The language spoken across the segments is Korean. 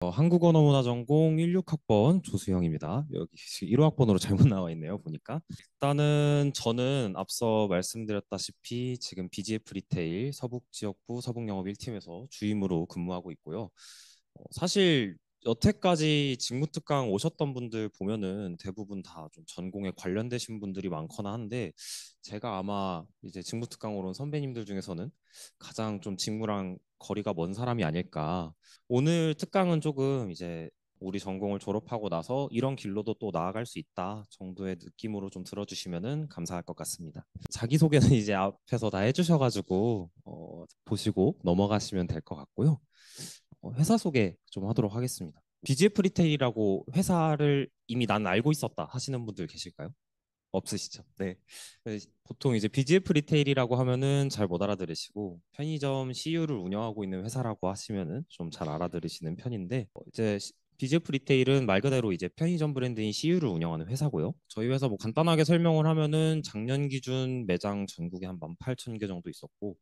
한국어 너무나 전공 16학번 조수영입니다. 여기 1호학번으로 잘못 나와 있네요, 보니까. 일단은 저는 앞서 말씀드렸다시피 지금 BGF 리테일 서북지역부 서북영업 1팀에서 주임으로 근무하고 있고요. 사실 여태까지 직무특강 오셨던 분들 보면은 대부분 다 좀 전공에 관련되신 분들이 많거나 한데 제가 아마 이제 직무특강으로 온 선배님들 중에서는 가장 좀 직무랑 거리가 먼 사람이 아닐까. 오늘 특강은 조금 이제 우리 전공을 졸업하고 나서 이런 길로도 또 나아갈 수 있다 정도의 느낌으로 좀 들어주시면은 감사할 것 같습니다. 자기소개는 이제 앞에서 다 해주셔가지고 보시고 넘어가시면 될 것 같고요. 회사 소개 좀 하도록 하겠습니다. BGF 리테일이라고 회사를 이미 난 알고 있었다 하시는 분들 계실까요? 없으시죠? 네. 보통 이제 BGF 리테일이라고 하면은 잘 못 알아들으시고 편의점 CU를 운영하고 있는 회사라고 하시면은 좀 잘 알아들으시는 편인데 이제 BGF 리테일은 말 그대로 이제 편의점 브랜드인 CU를 운영하는 회사고요. 저희 회사 뭐 간단하게 설명을 하면은 작년 기준 매장 전국에 한 18,000개 정도 있었고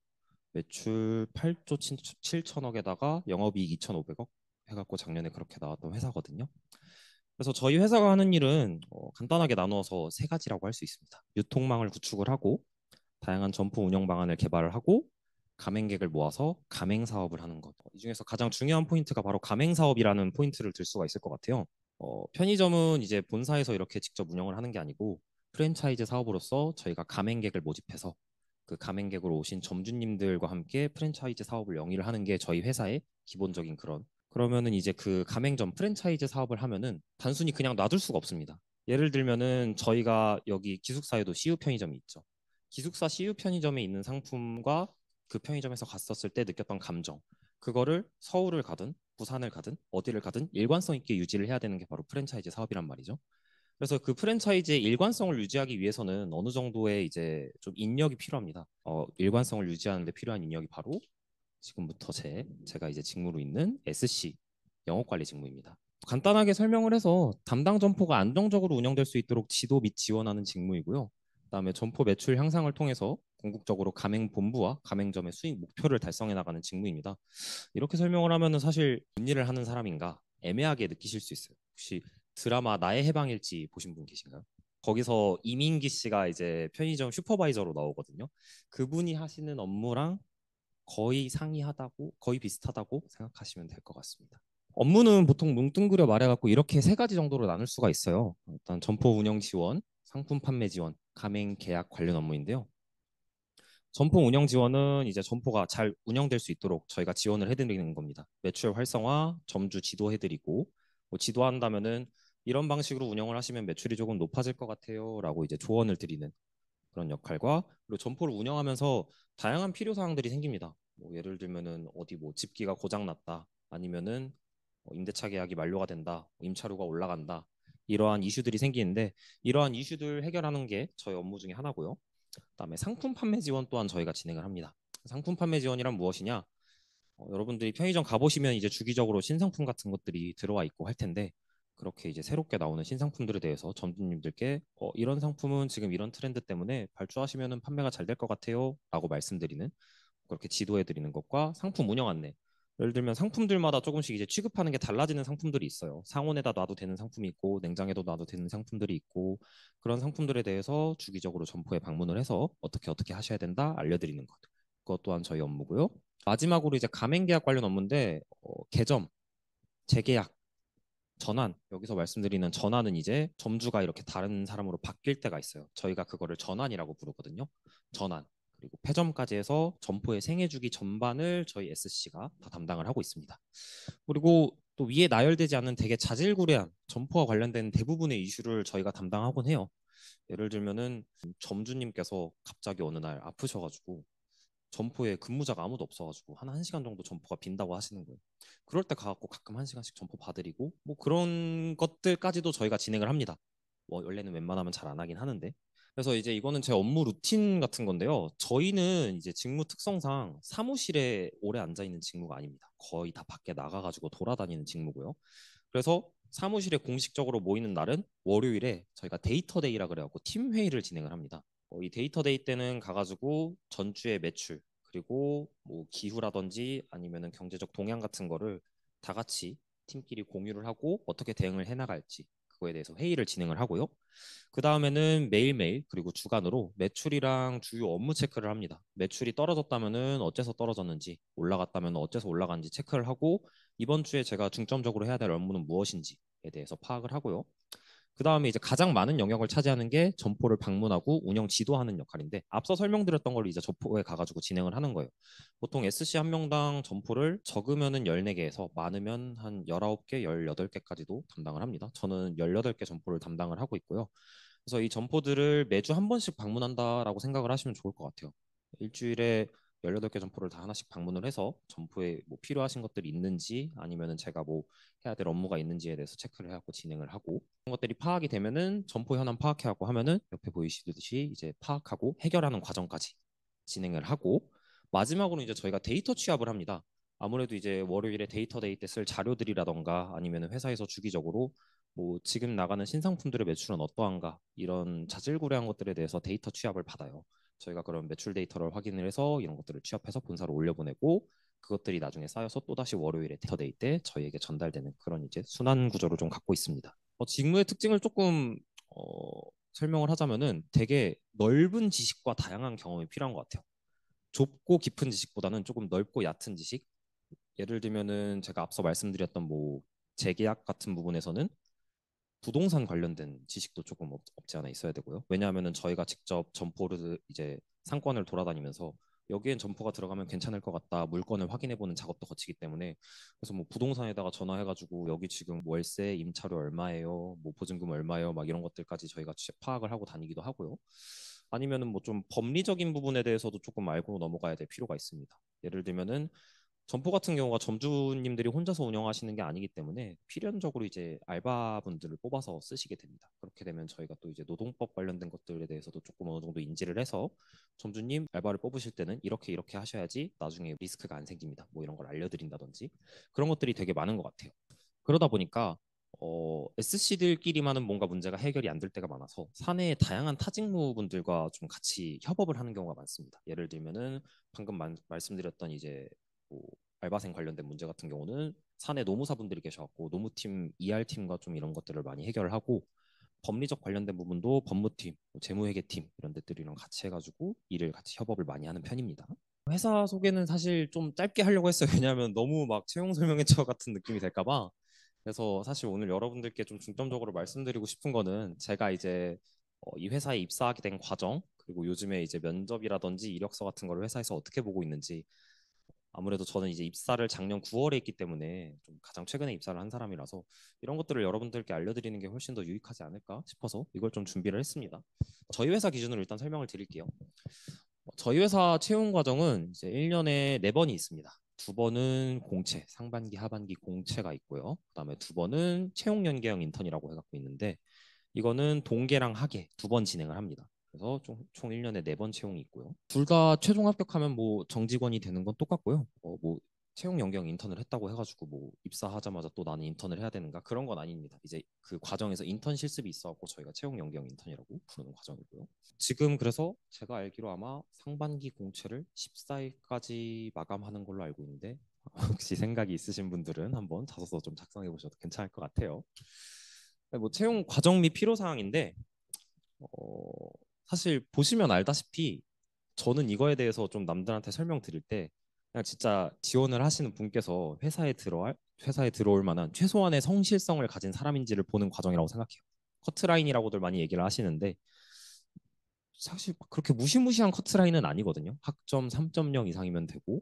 매출 8조 7천억에다가 영업이익 2,500억 해갖고 작년에 그렇게 나왔던 회사거든요. 그래서 저희 회사가 하는 일은 간단하게 나누어서 세 가지라고 할 수 있습니다. 유통망을 구축을 하고 다양한 점포 운영 방안을 개발을 하고 가맹객을 모아서 가맹 사업을 하는 것. 이 중에서 가장 중요한 포인트가 바로 가맹 사업이라는 포인트를 들 수가 있을 것 같아요. 편의점은 이제 본사에서 이렇게 직접 운영을 하는 게 아니고 프랜차이즈 사업으로서 저희가 가맹객을 모집해서 그 가맹객으로 오신 점주님들과 함께 프랜차이즈 사업을 영위를 하는 게 저희 회사의 기본적인 그러면은 이제 그 가맹점 프랜차이즈 사업을 하면은 단순히 그냥 놔둘 수가 없습니다. 예를 들면은 저희가 여기 기숙사에도 CU 편의점이 있죠. 기숙사 CU 편의점에 있는 상품과 그 편의점에서 갔었을 때 느꼈던 감정, 그거를 서울을 가든 부산을 가든 어디를 가든 일관성 있게 유지를 해야 되는 게 바로 프랜차이즈 사업이란 말이죠. 그래서 그 프랜차이즈의 일관성을 유지하기 위해서는 어느 정도의 이제 좀 인력이 필요합니다. 일관성을 유지하는 데 필요한 인력이 바로 지금부터 제가 이제 직무로 있는 SC 영업관리 직무입니다. 간단하게 설명을 해서 담당 점포가 안정적으로 운영될 수 있도록 지도 및 지원하는 직무이고요. 그다음에 점포 매출 향상을 통해서 궁극적으로 가맹본부와 가맹점의 수익 목표를 달성해 나가는 직무입니다. 이렇게 설명을 하면은 사실 뭔 일을 하는 사람인가 애매하게 느끼실 수 있어요. 혹시 드라마 나의 해방일지 보신 분 계신가요? 거기서 이민기 씨가 이제 편의점 슈퍼바이저로 나오거든요. 그분이 하시는 업무랑 거의 상이하다고, 거의 비슷하다고 생각하시면 될 것 같습니다. 업무는 보통 뭉뚱그려 말해갖고 이렇게 세 가지 정도로 나눌 수가 있어요. 일단 점포 운영 지원, 상품 판매 지원, 가맹 계약 관련 업무인데요. 점포 운영 지원은 이제 점포가 잘 운영될 수 있도록 저희가 지원을 해드리는 겁니다. 매출 활성화, 점주 지도해드리고, 뭐 지도한다면은 이런 방식으로 운영을 하시면 매출이 조금 높아질 것 같아요라고 이제 조언을 드리는 그런 역할과, 그리고 점포를 운영하면서 다양한 필요 사항들이 생깁니다. 뭐 예를 들면은 어디 뭐 집기가 고장 났다, 아니면은 임대차 계약이 만료가 된다, 임차료가 올라간다, 이러한 이슈들이 생기는데 이러한 이슈들 해결하는 게 저희 업무 중에 하나고요. 그다음에 상품 판매 지원 또한 저희가 진행을 합니다. 상품 판매 지원이란 무엇이냐? 여러분들이 편의점 가보시면 이제 주기적으로 신상품 같은 것들이 들어와 있고 할 텐데 그렇게 이제 새롭게 나오는 신상품들에 대해서 점주님들께 이런 상품은 지금 이런 트렌드 때문에 발주하시면은 판매가 잘 될 것 같아요라고 말씀드리는, 그렇게 지도해드리는 것과 상품 운영 안내. 예를 들면 상품들마다 조금씩 이제 취급하는 게 달라지는 상품들이 있어요. 상온에다 놔도 되는 상품이 있고 냉장에도 놔도 되는 상품들이 있고, 그런 상품들에 대해서 주기적으로 점포에 방문을 해서 어떻게 하셔야 된다 알려드리는 것. 그것 또한 저희 업무고요. 마지막으로 이제 가맹계약 관련 업무인데 개점, 재계약, 전환. 여기서 말씀드리는 전환은 이제 점주가 이렇게 다른 사람으로 바뀔 때가 있어요. 저희가 그거를 전환이라고 부르거든요. 전환. 그리고 폐점까지 해서 점포의 생애주기 전반을 저희 SC가 다 담당을 하고 있습니다. 그리고 또 위에 나열되지 않는 되게 자질구레한 점포와 관련된 대부분의 이슈를 저희가 담당하곤 해요. 예를 들면은 점주님께서 갑자기 어느 날 아프셔가지고 점포에 근무자가 아무도 없어가지고 한 1시간 정도 점포가 빈다고 하시는 거예요. 그럴 때 가갖고 가끔 1시간씩 점포 봐드리고 뭐 그런 것들까지도 저희가 진행을 합니다. 뭐 원래는 웬만하면 잘 안 하긴 하는데. 그래서 이제 이거는 제 업무 루틴 같은 건데요. 저희는 이제 직무 특성상 사무실에 오래 앉아 있는 직무가 아닙니다. 거의 다 밖에 나가가지고 돌아다니는 직무고요. 그래서 사무실에 공식적으로 모이는 날은 월요일에 저희가 데이터 데이라 그래갖고 팀 회의를 진행을 합니다. 이 데이터 데이 때는 가가지고 전주의 매출 그리고 뭐 기후라든지 아니면은 경제적 동향 같은 거를 다 같이 팀끼리 공유를 하고 어떻게 대응을 해나갈지 그거에 대해서 회의를 진행을 하고요. 그 다음에는 매일매일 그리고 주간으로 매출이랑 주요 업무 체크를 합니다. 매출이 떨어졌다면은 어째서 떨어졌는지, 올라갔다면 어째서 올라간지 체크를 하고 이번 주에 제가 중점적으로 해야 될 업무는 무엇인지에 대해서 파악을 하고요. 그 다음에 이제 가장 많은 영역을 차지하는 게 점포를 방문하고 운영 지도하는 역할인데 앞서 설명드렸던 걸 이제 점포에 가가지고 진행을 하는 거예요. 보통 SC 한 명당 점포를 적으면은 14개에서 많으면 한 19개, 18개까지도 담당을 합니다. 저는 18개 점포를 담당을 하고 있고요. 그래서 이 점포들을 매주 한 번씩 방문한다라고 생각을 하시면 좋을 것 같아요. 일주일에 18개 점포를 다 하나씩 방문을 해서 점포에 뭐 필요하신 것들이 있는지 아니면은 제가 뭐 해야 될 업무가 있는지에 대해서 체크를 해갖고 진행을 하고 그런 것들이 파악이 되면은 점포 현황 파악해갖고 하면은 옆에 보이시듯이 이제 파악하고 해결하는 과정까지 진행을 하고 마지막으로 이제 저희가 데이터 취합을 합니다. 아무래도 이제 월요일에 데이터 데이 때 쓸 자료들이라던가 아니면 회사에서 주기적으로 뭐 지금 나가는 신상품들의 매출은 어떠한가 이런 자질구레한 것들에 대해서 데이터 취합을 받아요. 저희가 그런 매출 데이터를 확인을 해서 이런 것들을 취합해서 본사로 올려보내고 그것들이 나중에 쌓여서 또다시 월요일에 데이터 데이 때 저희에게 전달되는 그런 이제 순환 구조를 좀 갖고 있습니다. 직무의 특징을 조금 설명을 하자면은 되게 넓은 지식과 다양한 경험이 필요한 것 같아요. 좁고 깊은 지식보다는 조금 넓고 얕은 지식. 예를 들면은 제가 앞서 말씀드렸던 뭐 재계약 같은 부분에서는 부동산 관련된 지식도 조금 없지 않아 있어야 되고요. 왜냐하면은 저희가 직접 점포를 이제 상권을 돌아다니면서 여기엔 점포가 들어가면 괜찮을 것 같다 물건을 확인해보는 작업도 거치기 때문에 그래서 뭐 부동산에다가 전화해가지고 여기 지금 월세 임차료 얼마예요, 뭐 보증금 얼마예요, 막 이런 것들까지 저희가 파악을 하고 다니기도 하고요. 아니면은 뭐 좀 법리적인 부분에 대해서도 조금 알고 넘어가야 될 필요가 있습니다. 예를 들면은 점포 같은 경우가 점주님들이 혼자서 운영하시는 게 아니기 때문에 필연적으로 이제 알바분들을 뽑아서 쓰시게 됩니다. 그렇게 되면 저희가 또 이제 노동법 관련된 것들에 대해서도 조금 어느 정도 인지를 해서 점주님 알바를 뽑으실 때는 이렇게 이렇게 하셔야지 나중에 리스크가 안 생깁니다. 뭐 이런 걸 알려드린다든지 그런 것들이 되게 많은 것 같아요. 그러다 보니까 SC들끼리만은 뭔가 문제가 해결이 안 될 때가 많아서 사내의 다양한 타직무분들과 좀 같이 협업을 하는 경우가 많습니다. 예를 들면은 방금 말씀드렸던 이제 뭐 알바생 관련된 문제 같은 경우는 사내 노무사분들이 계셔갖고 노무팀, ER팀과 좀 이런 것들을 많이 해결을 하고 법리적 관련된 부분도 법무팀, 뭐 재무회계팀 이런 데들이랑 같이 해가지고 일을 같이 협업을 많이 하는 편입니다. 회사 소개는 사실 좀 짧게 하려고 했어요. 왜냐하면 너무 막 채용 설명회처 같은 느낌이 될까봐. 그래서 사실 오늘 여러분들께 좀 중점적으로 말씀드리고 싶은 거는 제가 이제 이 회사에 입사하게 된 과정 그리고 요즘에 이제 면접이라든지 이력서 같은 거를 회사에서 어떻게 보고 있는지 아무래도 저는 이제 입사를 작년 9월에 했기 때문에 좀 가장 최근에 입사를 한 사람이라서 이런 것들을 여러분들께 알려드리는 게 훨씬 더 유익하지 않을까 싶어서 이걸 좀 준비를 했습니다. 저희 회사 기준으로 일단 설명을 드릴게요. 저희 회사 채용 과정은 이제 1년에 4번이 있습니다. 2번은 공채, 상반기, 하반기 공채가 있고요. 그다음에 2번은 채용 연계형 인턴이라고 해갖고 있는데 이거는 동계랑 하계 2번 진행을 합니다. 그래서 총 1년에 4번 채용이 있고요. 둘 다 최종 합격하면 뭐 정직원이 되는 건 똑같고요. 뭐 채용 연계형 인턴을 했다고 해가지고 뭐 입사하자마자 또 나는 인턴을 해야 되는가 그런 건 아닙니다. 이제 그 과정에서 인턴 실습이 있어갖고 저희가 채용 연계형 인턴이라고 부르는 과정이고요. 지금 그래서 제가 알기로 아마 상반기 공채를 14일까지 마감하는 걸로 알고 있는데 혹시 생각이 있으신 분들은 한번 자소서 좀 작성해 보셔도 괜찮을 것 같아요. 뭐 채용 과정 및 필요 사항인데 어, 사실 보시면 알다시피 저는 이거에 대해서 좀 남들한테 설명드릴 때 그냥 진짜 지원을 하시는 분께서 회사에 들어올 만한 최소한의 성실성을 가진 사람인지를 보는 과정이라고 생각해요. 커트라인이라고들 많이 얘기를 하시는데 사실 막 그렇게 무시무시한 커트라인은 아니거든요. 학점 3.0 이상이면 되고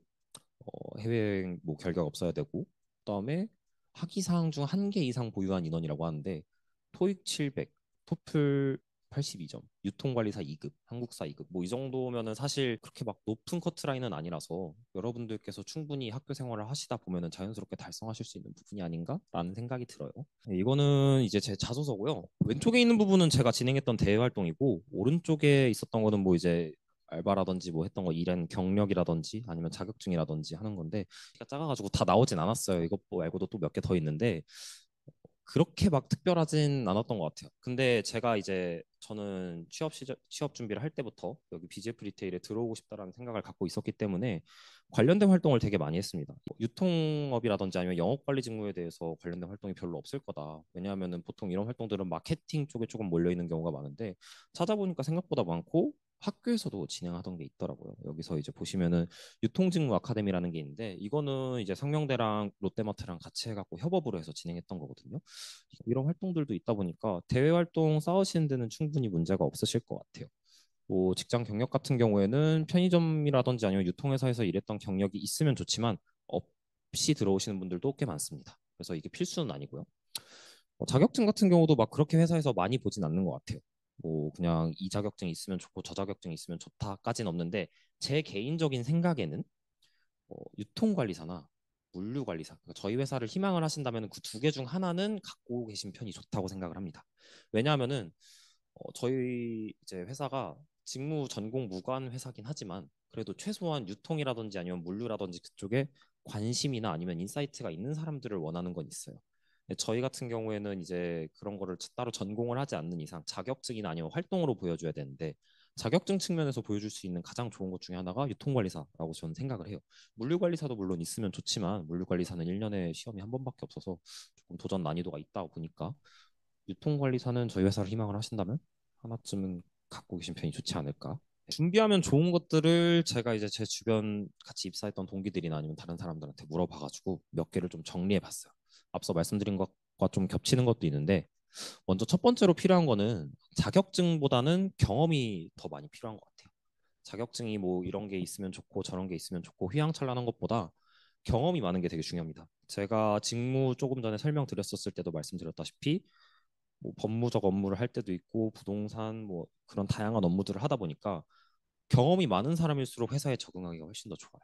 해외여행 뭐 결격 없어야 되고 그다음에 학위 사항 중 한 개 이상 보유한 인원이라고 하는데 토익 700, 토플 82점, 유통관리사 2급, 한국사 2급 뭐 이 정도면은 사실 그렇게 막 높은 커트라인은 아니라서 여러분들께서 충분히 학교 생활을 하시다 보면은 자연스럽게 달성하실 수 있는 부분이 아닌가라는 생각이 들어요. 네, 이거는 이제 제 자소서고요. 왼쪽에 있는 부분은 제가 진행했던 대외 활동이고 오른쪽에 있었던 거는 뭐 이제 알바라든지 뭐 했던 거 일한 경력이라든지 아니면 자격증이라든지 하는 건데 키가 작아가지고 다 나오진 않았어요. 이것 말고도 또 몇 개 더 있는데 그렇게 막 특별하진 않았던 것 같아요. 근데 제가 이제 저는 취업 준비를 할 때부터 여기 BGF 리테일에 들어오고 싶다라는 생각을 갖고 있었기 때문에 관련된 활동을 되게 많이 했습니다. 유통업이라든지 아니면 영업 관리 직무에 대해서 관련된 활동이 별로 없을 거다. 왜냐하면은 보통 이런 활동들은 마케팅 쪽에 조금 몰려 있는 경우가 많은데 찾아보니까 생각보다 많고 학교에서도 진행하던 게 있더라고요. 여기서 이제 보시면은 유통직무 아카데미라는 게 있는데 이거는 이제 상명대랑 롯데마트랑 같이 해갖고 협업으로 해서 진행했던 거거든요. 이런 활동들도 있다 보니까 대외 활동 쌓으시는 데는 충분히 문제가 없으실 것 같아요. 뭐 직장 경력 같은 경우에는 편의점이라든지 아니면 유통회사에서 일했던 경력이 있으면 좋지만 없이 들어오시는 분들도 꽤 많습니다. 그래서 이게 필수는 아니고요. 자격증 같은 경우도 막 그렇게 회사에서 많이 보진 않는 것 같아요. 뭐 그냥 이 자격증이 있으면 좋고 저 자격증이 있으면 좋다까지는 없는데 제 개인적인 생각에는 유통관리사나 물류관리사, 그러니까 저희 회사를 희망을 하신다면 그 두 개 중 하나는 갖고 계신 편이 좋다고 생각을 합니다. 왜냐하면은 저희 이제 회사가 직무 전공 무관 회사긴 하지만 그래도 최소한 유통이라든지 아니면 물류라든지 그쪽에 관심이나 아니면 인사이트가 있는 사람들을 원하는 건 있어요. 근데 저희 같은 경우에는 이제 그런 거를 따로 전공을 하지 않는 이상 자격증이나 아니면 활동으로 보여줘야 되는데 자격증 측면에서 보여줄 수 있는 가장 좋은 것 중에 하나가 유통관리사라고 저는 생각을 해요. 물류관리사도 물론 있으면 좋지만 물류관리사는 1년에 시험이 한 번밖에 없어서 조금 도전 난이도가 있다 보니까 유통관리사는 저희 회사를 희망을 하신다면 하나쯤은 갖고 계신 편이 좋지 않을까. 준비하면 좋은 것들을 제가 이제 제 주변 같이 입사했던 동기들이나 아니면 다른 사람들한테 물어봐가지고 몇 개를 좀 정리해봤어요. 앞서 말씀드린 것과 좀 겹치는 것도 있는데 먼저 첫 번째로 필요한 거는 자격증보다는 경험이 더 많이 필요한 것 같아요. 자격증이 뭐 이런 게 있으면 좋고 저런 게 있으면 좋고 휘황찬란한 것보다 경험이 많은 게 되게 중요합니다. 제가 직무 조금 전에 설명드렸었을 때도 말씀드렸다시피 뭐 법무적 업무를 할 때도 있고 부동산 뭐 그런 다양한 업무들을 하다 보니까 경험이 많은 사람일수록 회사에 적응하기가 훨씬 더 좋아요.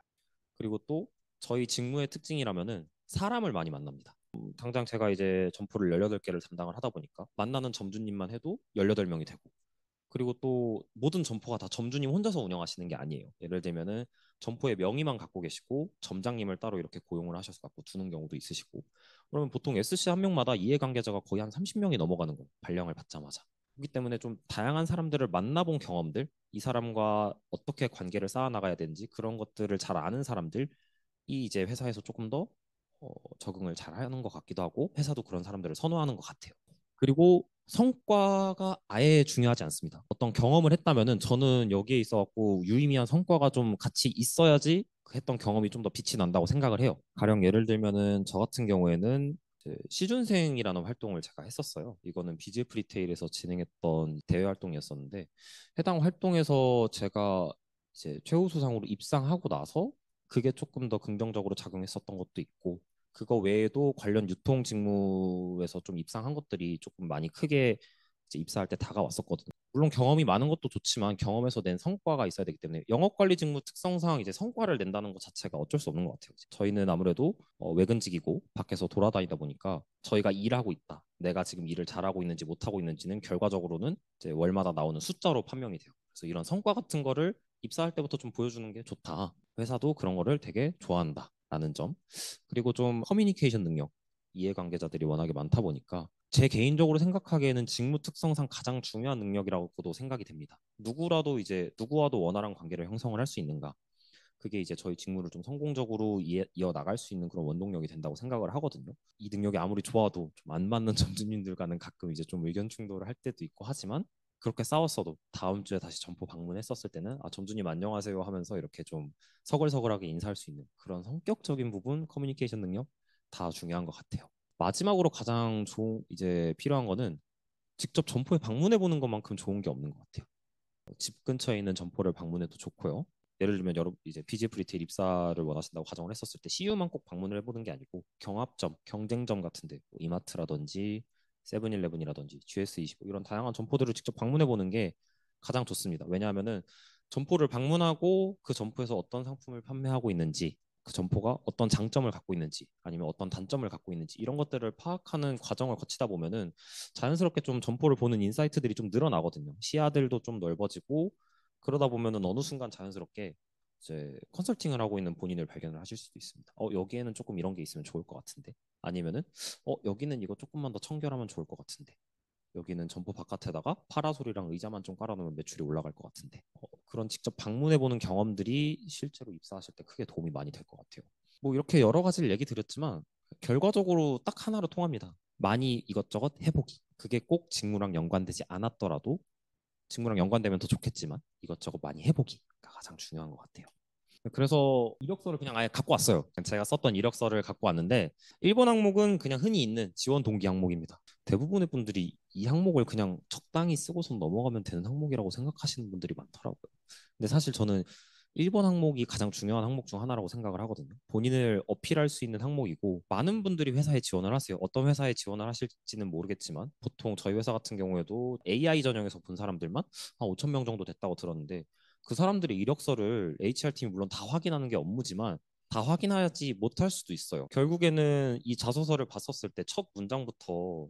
그리고 또 저희 직무의 특징이라면은 사람을 많이 만납니다. 당장 제가 이제 점포를 18개를 담당을 하다 보니까 만나는 점주님만 해도 18명이 되고 그리고 또 모든 점포가 다 점주님 혼자서 운영하시는 게 아니에요. 예를 들면은 점포의 명의만 갖고 계시고 점장님을 따로 이렇게 고용을 하셔서 갖고 두는 경우도 있으시고 그러면 보통 SC 한 명마다 이해관계자가 거의 한 30명이 넘어가는 거예요. 발령을 받자마자. 그렇기 때문에 좀 다양한 사람들을 만나본 경험들, 이 사람과 어떻게 관계를 쌓아나가야 되는지 그런 것들을 잘 아는 사람들이 이제 회사에서 조금 더 적응을 잘 하는 것 같기도 하고 회사도 그런 사람들을 선호하는 것 같아요. 그리고 성과가 아예 중요하지 않습니다. 어떤 경험을 했다면은 저는 여기에 있어갖고 유의미한 성과가 좀 같이 있어야지 그 했던 경험이 좀 더 빛이 난다고 생각을 해요. 가령 예를 들면은 저 같은 경우에는 이제 시준생이라는 활동을 제가 했었어요. 이거는 BGF 리테일에서 진행했던 대외 활동이었었는데 해당 활동에서 제가 이제 최우수상으로 입상하고 나서 그게 조금 더 긍정적으로 작용했었던 것도 있고 그거 외에도 관련 유통 직무에서 좀 입상한 것들이 조금 많이 크게 이제 입사할 때 다가왔었거든요. 물론 경험이 많은 것도 좋지만 경험에서 낸 성과가 있어야 되기 때문에 영업관리 직무 특성상 이제 성과를 낸다는 것 자체가 어쩔 수 없는 것 같아요. 저희는 아무래도 외근직이고 밖에서 돌아다니다 보니까 저희가 일하고 있다. 내가 지금 일을 잘하고 있는지 못하고 있는지는 결과적으로는 이제 월마다 나오는 숫자로 판명이 돼요. 그래서 이런 성과 같은 거를 입사할 때부터 좀 보여주는 게 좋다. 회사도 그런 거를 되게 좋아한다라는 점. 그리고 좀 커뮤니케이션 능력, 이해관계자들이 워낙에 많다 보니까 제 개인적으로 생각하기에는 직무 특성상 가장 중요한 능력이라고도 생각이 됩니다. 누구라도 이제 누구와도 원활한 관계를 형성을 할 수 있는가? 그게 이제 저희 직무를 좀 성공적으로 이어 나갈 수 있는 그런 원동력이 된다고 생각을 하거든요. 이 능력이 아무리 좋아도 좀 안 맞는 점주님들과는 가끔 이제 좀 의견 충돌을 할 때도 있고 하지만 그렇게 싸웠어도 다음 주에 다시 점포 방문했었을 때는 아 점주님 안녕하세요 하면서 이렇게 좀 서글서글하게 인사할 수 있는 그런 성격적인 부분, 커뮤니케이션 능력 다 중요한 것 같아요. 마지막으로 가장 좋은 이제 필요한 거는 직접 점포에 방문해 보는 것만큼 좋은 게 없는 것 같아요. 집 근처에 있는 점포를 방문해도 좋고요. 예를 들면 여러분 이제 BGF 리테일 입사를 원하신다고 가정을 했었을 때 CU만 꼭 방문을 해보는 게 아니고 경합점, 경쟁점 같은데 뭐 이마트라든지 세븐일레븐이라든지 GS25 이런 다양한 점포들을 직접 방문해 보는 게 가장 좋습니다. 왜냐하면은 점포를 방문하고 그 점포에서 어떤 상품을 판매하고 있는지 그 점포가 어떤 장점을 갖고 있는지 아니면 어떤 단점을 갖고 있는지 이런 것들을 파악하는 과정을 거치다 보면은 자연스럽게 좀 점포를 보는 인사이트들이 좀 늘어나거든요. 시야들도 좀 넓어지고 그러다 보면은 어느 순간 자연스럽게 이제 컨설팅을 하고 있는 본인을 발견을 하실 수도 있습니다. 여기에는 조금 이런 게 있으면 좋을 것 같은데. 아니면은 여기는 이거 조금만 더 청결하면 좋을 것 같은데 여기는 점포 바깥에다가 파라솔이랑 의자만 좀 깔아놓으면 매출이 올라갈 것 같은데 그런 직접 방문해보는 경험들이 실제로 입사하실 때 크게 도움이 많이 될 것 같아요. 뭐 이렇게 여러 가지를 얘기 드렸지만 결과적으로 딱 하나로 통합니다. 많이 이것저것 해보기. 그게 꼭 직무랑 연관되지 않았더라도 직무랑 연관되면 더 좋겠지만 이것저것 많이 해보기가 가장 중요한 것 같아요. 그래서 이력서를 그냥 아예 갖고 왔어요. 제가 썼던 이력서를 갖고 왔는데 1번 항목은 그냥 흔히 있는 지원 동기 항목입니다. 대부분의 분들이 이 항목을 그냥 적당히 쓰고선 넘어가면 되는 항목이라고 생각하시는 분들이 많더라고요. 근데 사실 저는 1번 항목이 가장 중요한 항목 중 하나라고 생각을 하거든요. 본인을 어필할 수 있는 항목이고 많은 분들이 회사에 지원을 하세요. 어떤 회사에 지원을 하실지는 모르겠지만 보통 저희 회사 같은 경우에도 AI 전형에서 본 사람들만 한 5천 명 정도 됐다고 들었는데 그 사람들의 이력서를 HR팀이 물론 다 확인하는 게 업무지만 다 확인하지 못할 수도 있어요. 결국에는 이 자소서를 봤었을 때 첫 문단부터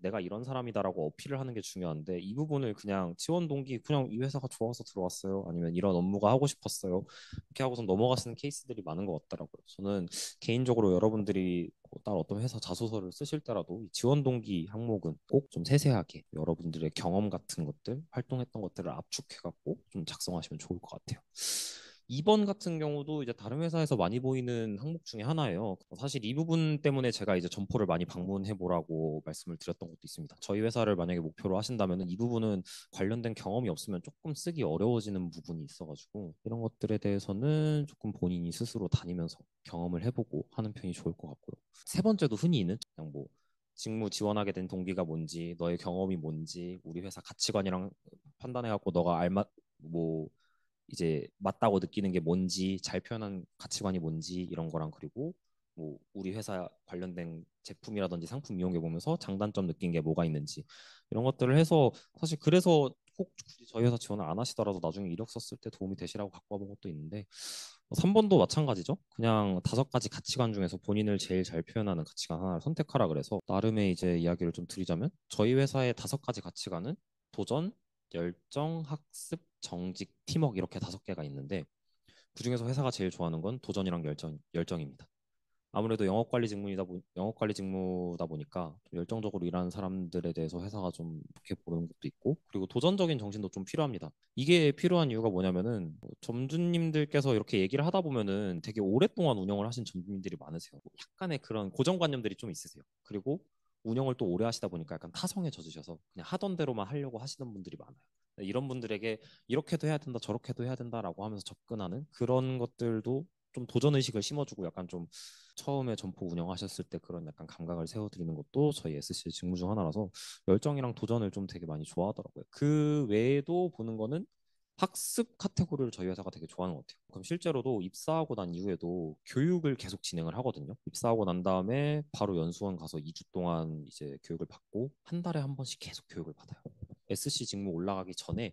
내가 이런 사람이다라고 어필을 하는 게 중요한데 이 부분을 그냥 지원 동기 그냥 이 회사가 좋아서 들어왔어요. 아니면 이런 업무가 하고 싶었어요. 이렇게 하고서 넘어가시는 케이스들이 많은 것 같더라고요. 저는 개인적으로 여러분들이 다른 어떤 회사 자소서를 쓰실 때라도 이 지원 동기 항목은 꼭 좀 세세하게 여러분들의 경험 같은 것들, 활동했던 것들을 압축해갖고 좀 작성하시면 좋을 것 같아요. 2번 같은 경우도 이제 다른 회사에서 많이 보이는 항목 중에 하나예요. 사실 이 부분 때문에 제가 이제 점포를 많이 방문해 보라고 말씀을 드렸던 것도 있습니다. 저희 회사를 만약에 목표로 하신다면 이 부분은 관련된 경험이 없으면 조금 쓰기 어려워지는 부분이 있어가지고 이런 것들에 대해서는 조금 본인이 스스로 다니면서 경험을 해보고 하는 편이 좋을 것 같고요. 세 번째도 흔히 있는 그냥 뭐 직무 지원하게 된 동기가 뭔지, 너의 경험이 뭔지, 우리 회사 가치관이랑 판단해갖고 너가 알맞 뭐 이제 맞다고 느끼는 게 뭔지, 잘 표현한 가치관이 뭔지 이런 거랑 그리고 뭐 우리 회사 관련된 제품이라든지 상품 이용해 보면서 장단점 느낀 게 뭐가 있는지 이런 것들을 해서 사실 그래서 꼭 굳이 저희 회사 지원을 안 하시더라도 나중에 이력서 쓸 때 도움이 되시라고 갖고 와본 것도 있는데 3번도 마찬가지죠. 그냥 5가지 가치관 중에서 본인을 제일 잘 표현하는 가치관 하나를 선택하라 그래서 나름의 이제 이야기를 좀 드리자면 저희 회사의 5가지 가치관은 도전, 열정, 학습, 정직, 팀워크 이렇게 5개가 있는데 그중에서 회사가 제일 좋아하는 건 도전이랑 열정입니다. 아무래도 영업 관리 직무다 보니까 좀 열정적으로 일하는 사람들에 대해서 회사가 좀 좋게 보는 것도 있고 그리고 도전적인 정신도 좀 필요합니다. 이게 필요한 이유가 뭐냐면은 점주님들께서 이렇게 얘기를 하다 보면은 되게 오랫동안 운영을 하신 점주님들이 많으세요. 약간의 그런 고정관념들이 좀 있으세요. 그리고 운영을 또 오래 하시다 보니까 약간 타성에 젖으셔서 그냥 하던 대로만 하려고 하시는 분들이 많아요. 이런 분들에게 이렇게도 해야 된다, 저렇게도 해야 된다라고 하면서 접근하는 그런 것들도 좀 도전 의식을 심어주고 약간 좀 처음에 점포 운영하셨을 때 그런 약간 감각을 세워드리는 것도 저희 SC 직무 중 하나라서 열정이랑 도전을 좀 되게 많이 좋아하더라고요. 그 외에도 보는 거는 학습 카테고리를 저희 회사가 되게 좋아하는 것 같아요. 그럼 실제로도 입사하고 난 이후에도 교육을 계속 진행을 하거든요. 입사하고 난 다음에 바로 연수원 가서 2주 동안 이제 교육을 받고 한 달에 한 번씩 계속 교육을 받아요. SC 직무 올라가기 전에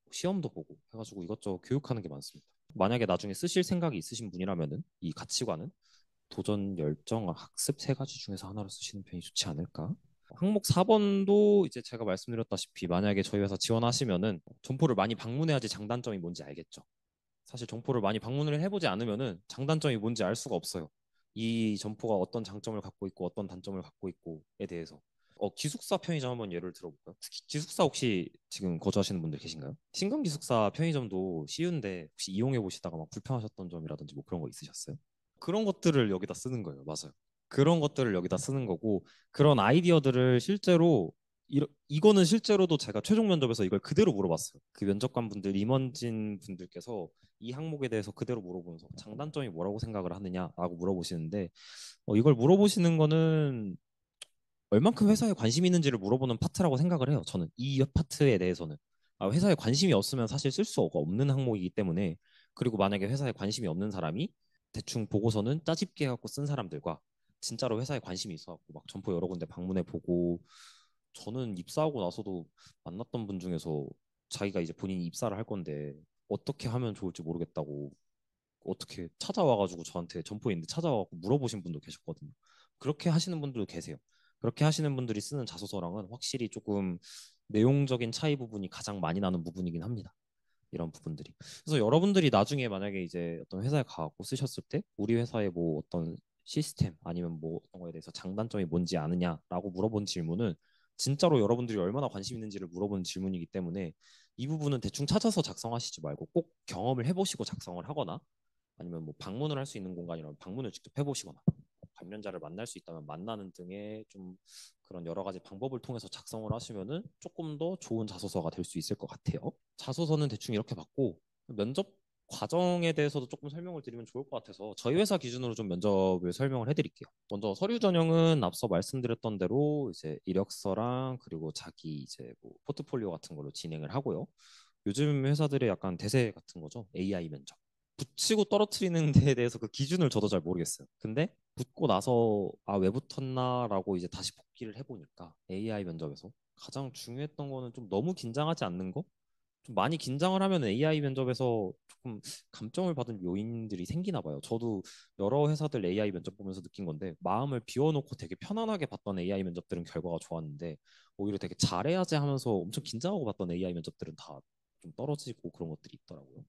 시험도 보고 해가지고 이것저것 교육하는 게 많습니다. 만약에 나중에 쓰실 생각이 있으신 분이라면은 이 가치관은 도전, 열정, 학습 3가지 중에서 하나로 쓰시는 편이 좋지 않을까? 항목 4번도 이제 제가 말씀드렸다시피 만약에 저희 회사 지원하시면은 점포를 많이 방문해야지 장단점이 뭔지 알겠죠. 사실 점포를 많이 방문을 해보지 않으면은 장단점이 뭔지 알 수가 없어요. 이 점포가 어떤 장점을 갖고 있고 어떤 단점을 갖고 있고에 대해서. 기숙사 편의점 한번 예를 들어볼까요? 기숙사 혹시 지금 거주하시는 분들 계신가요? 신금 기숙사 편의점도 쉬운데 혹시 이용해 보시다가 막 불편하셨던 점이라든지 뭐 그런 거 있으셨어요? 그런 것들을 여기다 쓰는 거예요. 맞아요. 그런 것들을 여기다 쓰는 거고 그런 아이디어들을 실제로 이거는 실제로도 제가 최종 면접에서 이걸 그대로 물어봤어요. 그 면접관 분들 임원진 분들께서 이 항목에 대해서 그대로 물어보면서 장단점이 뭐라고 생각을 하느냐라고 물어보시는데 이걸 물어보시는 거는 얼만큼 회사에 관심이 있는지를 물어보는 파트라고 생각을 해요. 저는 이 파트에 대해서는 회사에 관심이 없으면 사실 쓸 수가 없는 항목이기 때문에 그리고 만약에 회사에 관심이 없는 사람이 대충 보고서는 짜집게 해갖고 쓴 사람들과 진짜로 회사에 관심이 있어갖고 막 점포 여러 군데 방문해 보고 저는 입사하고 나서도 만났던 분 중에서 자기가 이제 본인이 입사를 할 건데 어떻게 하면 좋을지 모르겠다고 어떻게 찾아와가지고 저한테 점포에 있는데 찾아와서 물어보신 분도 계셨거든요. 그렇게 하시는 분들도 계세요. 그렇게 하시는 분들이 쓰는 자소서랑은 확실히 조금 내용적인 차이 부분이 가장 많이 나는 부분이긴 합니다. 이런 부분들이. 그래서 여러분들이 나중에 만약에 이제 어떤 회사에 가고 쓰셨을 때 우리 회사의 뭐 어떤 시스템 아니면 뭐 어떤 거에 대해서 장단점이 뭔지 아느냐라고 물어본 질문은 진짜로 여러분들이 얼마나 관심 있는지를 물어보는 질문이기 때문에 이 부분은 대충 찾아서 작성하시지 말고 꼭 경험을 해보시고 작성을 하거나 아니면 뭐 방문을 할 수 있는 공간이라면 방문을 직접 해보시거나 관련자를 만날 수 있다면 만나는 등의 좀 그런 여러 가지 방법을 통해서 작성을 하시면은 조금 더 좋은 자소서가 될 수 있을 것 같아요. 자소서는 대충 이렇게 받고 면접 과정에 대해서도 조금 설명을 드리면 좋을 것 같아서 저희 회사 기준으로 좀 면접을 설명을 해드릴게요. 먼저 서류 전형은 앞서 말씀드렸던 대로 이제 이력서랑 그리고 자기 이제 뭐 포트폴리오 같은 걸로 진행을 하고요. 요즘 회사들의 약간 대세 같은 거죠. AI 면접. 붙이고 떨어뜨리는 데에 대해서 그 기준을 저도 잘 모르겠어요. 근데 붙고 나서 아, 왜 붙었나라고 이제 다시 복기를 해보니까 AI 면접에서 가장 중요했던 거는 좀 너무 긴장하지 않는 거? 좀 많이 긴장을 하면 AI 면접에서 조금 감점을 받은 요인들이 생기나 봐요. 저도 여러 회사들 AI 면접 보면서 느낀 건데 마음을 비워놓고 되게 편안하게 봤던 AI 면접들은 결과가 좋았는데 오히려 되게 잘해야지 하면서 엄청 긴장하고 봤던 AI 면접들은 다 좀 떨어지고 그런 것들이 있더라고요.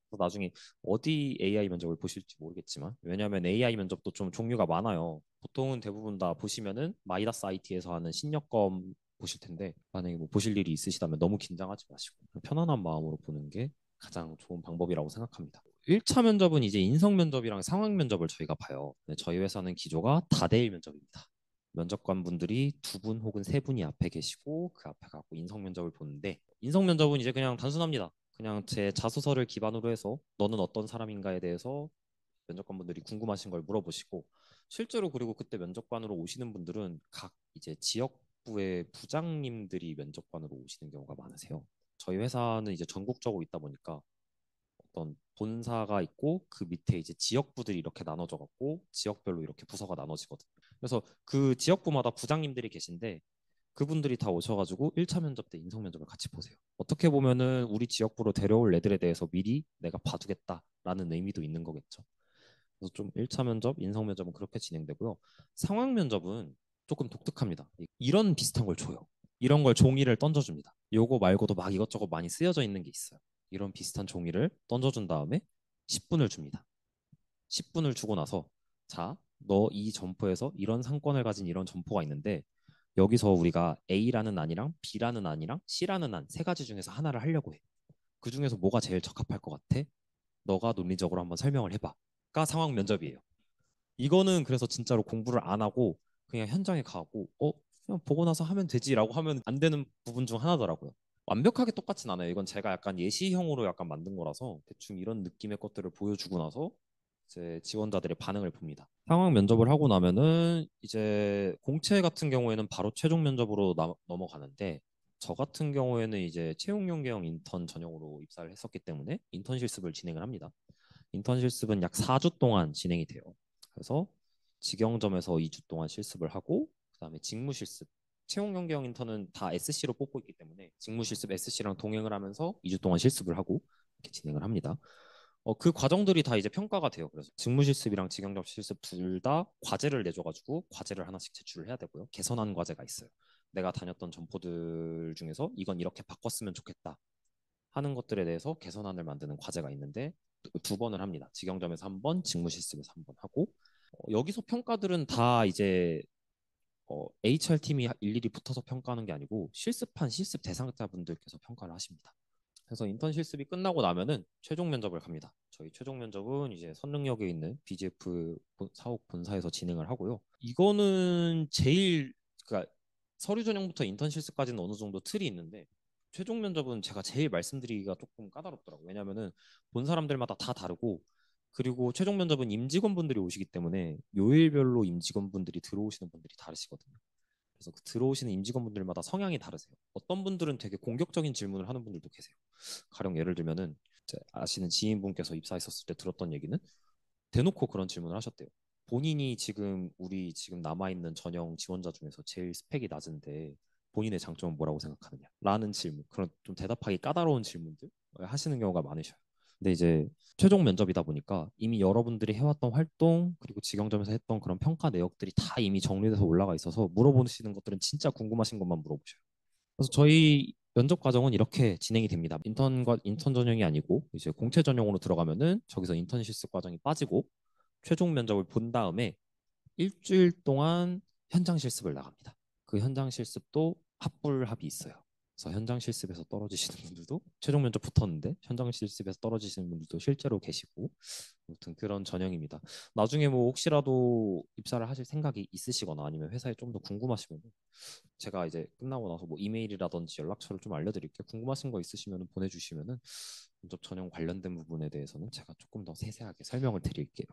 그래서 나중에 어디 AI 면접을 보실지 모르겠지만 왜냐하면 AI 면접도 좀 종류가 많아요. 보통은 대부분 다 보시면은 마이다스 IT에서 하는 신여검 보실 텐데 만약에 뭐 보실 일이 있으시다면 너무 긴장하지 마시고 편안한 마음으로 보는 게 가장 좋은 방법이라고 생각합니다. 1차 면접은 이제 인성 면접이랑 상황 면접을 저희가 봐요. 네, 저희 회사는 기조가 다대일 면접입니다. 면접관 분들이 두 분 혹은 세 분이 앞에 계시고 그 앞에 가고 인성 면접을 보는데 인성 면접은 이제 그냥 단순합니다. 그냥 제 자소서를 기반으로 해서 너는 어떤 사람인가에 대해서 면접관분들이 궁금하신 걸 물어보시고 실제로 그리고 그때 면접관으로 오시는 분들은 각 이제 지역부의 부장님들이 면접관으로 오시는 경우가 많으세요. 저희 회사는 이제 전국적으로 있다 보니까 어떤 본사가 있고 그 밑에 이제 지역부들이 이렇게 나눠져 갖고 지역별로 이렇게 부서가 나눠지거든요. 그래서 그 지역부마다 부장님들이 계신데 그분들이 다 오셔가지고 1차 면접 때 인성 면접을 같이 보세요. 어떻게 보면은 우리 지역부로 데려올 애들에 대해서 미리 내가 봐두겠다라는 의미도 있는 거겠죠. 그래서 좀 1차 면접, 인성 면접은 그렇게 진행되고요. 상황 면접은 조금 독특합니다. 이런 비슷한 걸 줘요. 이런 걸 종이를 던져줍니다. 요거 말고도 막 이것저것 많이 쓰여져 있는 게 있어요. 이런 비슷한 종이를 던져준 다음에 10분을 줍니다. 10분을 주고 나서 자, 너 이 점포에서 이런 상권을 가진 이런 점포가 있는데 여기서 우리가 A라는 안이랑 B라는 안이랑 C라는 안 세 가지 중에서 하나를 하려고 해. 그 중에서 뭐가 제일 적합할 것 같아? 너가 논리적으로 한번 설명을 해봐.가 상황 면접이에요. 이거는 그래서 진짜로 공부를 안 하고 그냥 현장에 가고 그냥 보고 나서 하면 되지라고 하면 안 되는 부분 중 하나더라고요. 완벽하게 똑같진 않아요. 이건 제가 약간 예시형으로 약간 만든 거라서 대충 이런 느낌의 것들을 보여주고 나서 이제 지원자들의 반응을 봅니다. 상황 면접을 하고 나면은 이제 공채 같은 경우에는 바로 최종 면접으로 넘어가는데 저 같은 경우에는 이제 채용 연계형 인턴 전형으로 입사를 했었기 때문에 인턴 실습을 진행을 합니다. 인턴 실습은 약 4주 동안 진행이 돼요. 그래서 직영점에서 2주 동안 실습을 하고 그다음에 직무 실습 채용 연계형 인턴은 다 SC로 뽑고 있기 때문에 직무 실습 SC랑 동행을 하면서 2주 동안 실습을 하고 이렇게 진행을 합니다. 그 과정들이 다 이제 평가가 돼요. 그래서 직무 실습이랑 직영점 실습 둘 다 과제를 내줘가지고 과제를 하나씩 제출을 해야 되고요. 개선한 과제가 있어요. 내가 다녔던 점포들 중에서 이건 이렇게 바꿨으면 좋겠다 하는 것들에 대해서 개선안을 만드는 과제가 있는데 두 번을 합니다. 직영점에서 한 번, 직무 실습에서 한 번 하고 여기서 평가들은 다 이제 HR 팀이 일일이 붙어서 평가하는 게 아니고 실습한 실습 대상자분들께서 평가를 하십니다. 그래서 인턴 실습이 끝나고 나면은 최종 면접을 갑니다. 저희 최종 면접은 이제 선릉역에 있는 BGF 사옥 본사에서 진행을 하고요. 이거는 제일 그러니까 서류 전형부터 인턴 실습까지는 어느 정도 틀이 있는데 최종 면접은 제가 제일 말씀드리기가 조금 까다롭더라고요. 왜냐하면은 본 사람들마다 다 다르고 그리고 최종 면접은 임직원분들이 오시기 때문에 요일별로 임직원분들이 들어오시는 분들이 다르시거든요. 그래서 그 들어오시는 임직원분들마다 성향이 다르세요. 어떤 분들은 되게 공격적인 질문을 하는 분들도 계세요. 가령 예를 들면은 아시는 지인분께서 입사했었을 때 들었던 얘기는 대놓고 그런 질문을 하셨대요. 본인이 지금 우리 지금 남아있는 전형 지원자 중에서 제일 스펙이 낮은데 본인의 장점은 뭐라고 생각하느냐? 라는 질문. 그런 좀 대답하기 까다로운 질문들 하시는 경우가 많으셔요. 근데 이제 최종 면접이다 보니까 이미 여러분들이 해왔던 활동 그리고 직영점에서 했던 그런 평가 내역들이 다 이미 정리돼서 올라가 있어서 물어보시는 것들은 진짜 궁금하신 것만 물어보셔요. 그래서 저희 면접 과정은 이렇게 진행이 됩니다. 인턴 전형이 아니고 이제 공채 전형으로 들어가면은 저기서 인턴 실습 과정이 빠지고 최종 면접을 본 다음에 일주일 동안 현장 실습을 나갑니다. 그 현장 실습도 합불합이 있어요. 그래서 현장 실습에서 떨어지시는 분들도 최종 면접 붙었는데 현장 실습에서 떨어지시는 분들도 실제로 계시고 아무튼 그런 전형입니다. 나중에 뭐 혹시라도 입사를 하실 생각이 있으시거나 아니면 회사에 좀 더 궁금하시면 제가 이제 끝나고 나서 뭐 이메일이라든지 연락처를 좀 알려드릴게요. 궁금하신 거 있으시면 보내주시면은 면접 전형 관련된 부분에 대해서는 제가 조금 더 세세하게 설명을 드릴게요.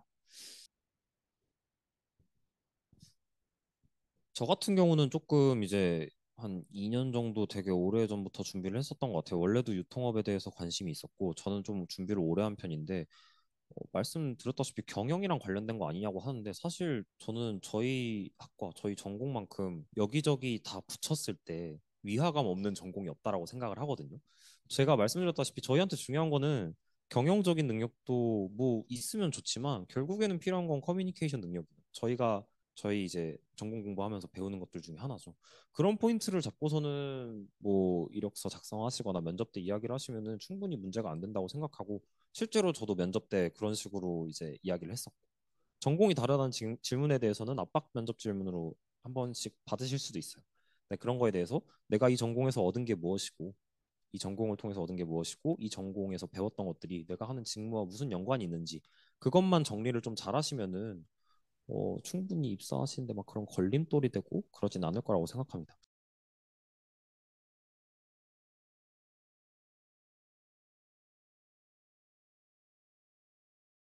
저 같은 경우는 조금 이제 한 2년 정도 되게 오래 전부터 준비를 했었던 것 같아요. 원래도 유통업에 대해서 관심이 있었고, 저는 좀 준비를 오래 한 편인데, 말씀드렸다시피 경영이랑 관련된 거 아니냐고 하는데, 사실 저는 저희 학과, 저희 전공만큼 여기저기 다 붙였을 때 위화감 없는 전공이 없다라고 생각을 하거든요. 제가 말씀드렸다시피 저희한테 중요한 거는 경영적인 능력도 뭐 있으면 좋지만 결국에는 필요한 건 커뮤니케이션 능력이에요. 저희 이제 전공 공부하면서 배우는 것들 중에 하나죠. 그런 포인트를 잡고서는 뭐 이력서 작성하시거나 면접 때 이야기를 하시면은 충분히 문제가 안 된다고 생각하고 실제로 저도 면접 때 그런 식으로 이제 이야기를 했었고 전공이 다르다는 질문에 대해서는 압박 면접 질문으로 한 번씩 받으실 수도 있어요. 네, 그런 거에 대해서 내가 이 전공에서 얻은 게 무엇이고 이 전공을 통해서 얻은 게 무엇이고 이 전공에서 배웠던 것들이 내가 하는 직무와 무슨 연관이 있는지 그것만 정리를 좀 잘하시면은 충분히 입사하시는데 막 그런 걸림돌이 되고 그러진 않을 거라고 생각합니다.